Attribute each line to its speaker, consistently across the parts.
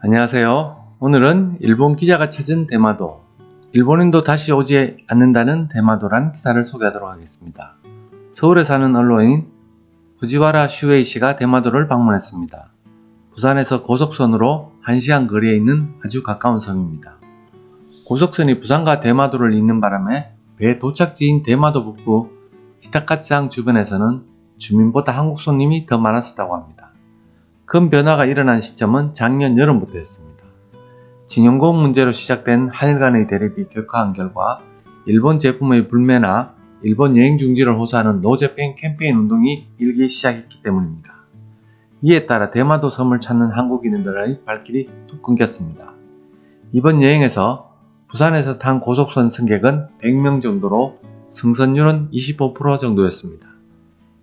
Speaker 1: 안녕하세요. 오늘은 일본 기자가 찾은 대마도, 일본인도 다시 오지 않는다는 대마도란 기사를 소개하도록 하겠습니다. 서울에 사는 언론인 후지와라 슈웨이 씨가 대마도를 방문했습니다. 부산에서 고속선으로 1시간 거리에 있는 아주 가까운 섬입니다. 고속선이 부산과 대마도를 잇는 바람에 배 도착지인 대마도 북부 히타카츠항 주변에서는 주민보다 한국 손님이 더 많았었다고 합니다. 큰 변화가 일어난 시점은 작년 여름부터였습니다. 진영공 문제로 시작된 한일 간의 대립이 격화한 결과 일본 제품의 불매나 일본 여행 중지를 호소하는 노재팬 캠페인 운동이 일기 시작했기 때문입니다. 이에 따라 대마도 섬을 찾는 한국인들의 발길이 툭 끊겼습니다. 이번 여행에서 부산에서 탄 고속선 승객은 100명 정도로 승선율은 25% 정도였습니다.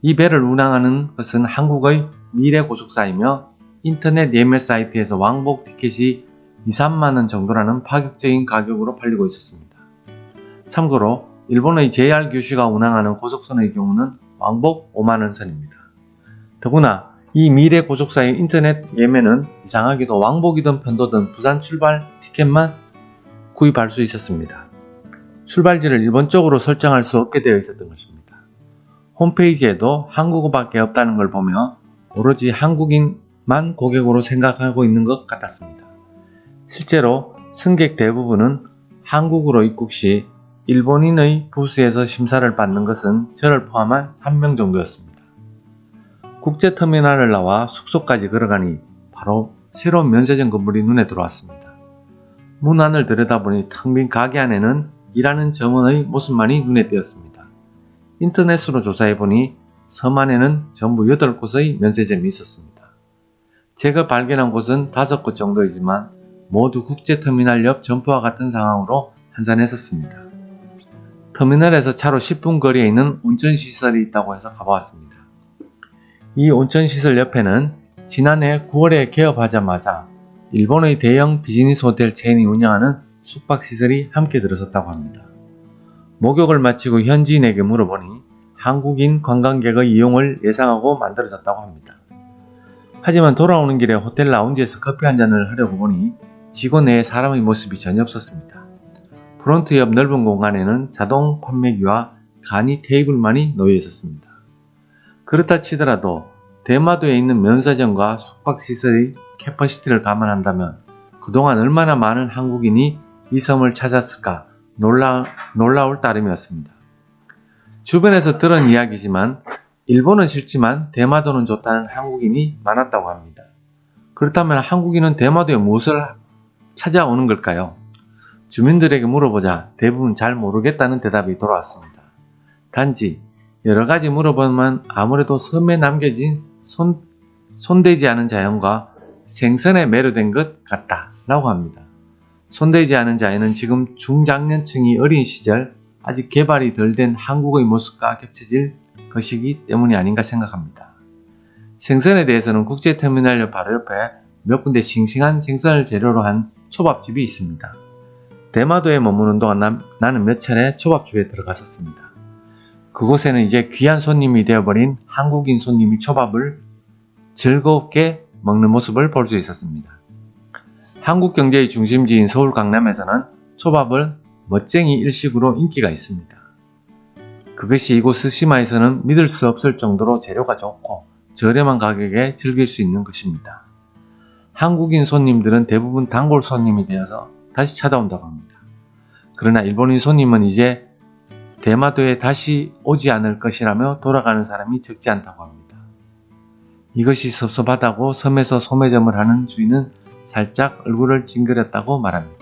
Speaker 1: 이 배를 운항하는 것은 한국의 미래 고속사이며 인터넷 예매 사이트에서 왕복 티켓이 2~3만원 정도라는 파격적인 가격으로 팔리고 있었습니다. 참고로 일본의 JR 규슈가 운항하는 고속선의 경우는 왕복 5만원 선입니다. 더구나 이 미래 고속사의 인터넷 예매는 이상하게도 왕복이든 편도든 부산 출발 티켓만 구입할 수 있었습니다. 출발지를 일본 쪽으로 설정할 수 없게 되어 있었던 것입니다. 홈페이지에도 한국어밖에 없다는 걸 보며 오로지 한국인만 고객으로 생각하고 있는 것 같았습니다. 실제로 승객 대부분은 한국으로 입국 시 일본인의 부스에서 심사를 받는 것은 저를 포함한 3명 정도였습니다. 국제터미널을 나와 숙소까지 걸어가니 바로 새로운 면세점 건물이 눈에 들어왔습니다. 문 안을 들여다보니 텅 빈 가게 안에는 일하는 점원의 모습만이 눈에 띄었습니다. 인터넷으로 조사해보니 섬 안에는 전부 8곳의 면세점이 있었습니다. 제가 발견한 곳은 5곳 정도이지만 모두 국제터미널 옆 점포와 같은 상황으로 한산했었습니다. 터미널에서 차로 10분 거리에 있는 온천시설이 있다고 해서 가보았습니다. 이 온천시설 옆에는 지난해 9월에 개업하자마자 일본의 대형 비즈니스 호텔 체인이 운영하는 숙박시설이 함께 들어섰다고 합니다. 목욕을 마치고 현지인에게 물어보니 한국인 관광객의 이용을 예상하고 만들어졌다고 합니다. 하지만 돌아오는 길에 호텔 라운지에서 커피 한 잔을 하려고 보니 직원 외에 사람의 모습이 전혀 없었습니다. 프론트 옆 넓은 공간에는 자동 판매기와 간이 테이블만이 놓여 있었습니다. 그렇다 치더라도 대마도에 있는 면세점과 숙박시설의 캐퍼시티를 감안한다면 그동안 얼마나 많은 한국인이 이 섬을 찾았을까 놀라울 따름이었습니다. 주변에서 들은 이야기지만 일본은 싫지만 대마도는 좋다는 한국인이 많았다고 합니다. 그렇다면 한국인은 대마도에 무엇을 찾아오는 걸까요? 주민들에게 물어보자 대부분 잘 모르겠다는 대답이 돌아왔습니다. 단지 여러가지 물어보면 아무래도 섬에 남겨진 손대지 않은 자연과 생선에 매료된 것 같다라고 합니다. 손대지 않은 자연은 지금 중장년층이 어린 시절 아직 개발이 덜 된 한국의 모습과 겹쳐질 것이기 때문이 아닌가 생각합니다. 생선에 대해서는 국제터미널 바로 옆에 몇 군데 싱싱한 생선을 재료로 한 초밥집이 있습니다. 대마도에 머무는 동안 나는 몇 차례 초밥집에 들어갔었습니다. 그곳에는 이제 귀한 손님이 되어버린 한국인 손님이 초밥을 즐겁게 먹는 모습을 볼 수 있었습니다. 한국 경제의 중심지인 서울 강남에서는 초밥을 멋쟁이 일식으로 인기가 있습니다. 그것이 이곳 스시마에서는 믿을 수 없을 정도로 재료가 좋고 저렴한 가격에 즐길 수 있는 것입니다. 한국인 손님들은 대부분 단골 손님이 되어서 다시 찾아온다고 합니다. 그러나 일본인 손님은 이제 대마도에 다시 오지 않을 것이라며 돌아가는 사람이 적지 않다고 합니다. 이것이 섭섭하다고 섬에서 소매점을 하는 주인은 살짝 얼굴을 찡그렸다고 말합니다.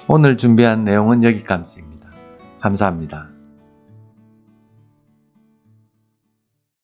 Speaker 1: 오늘 준비한 내용은 여기까지입니다. 감사합니다.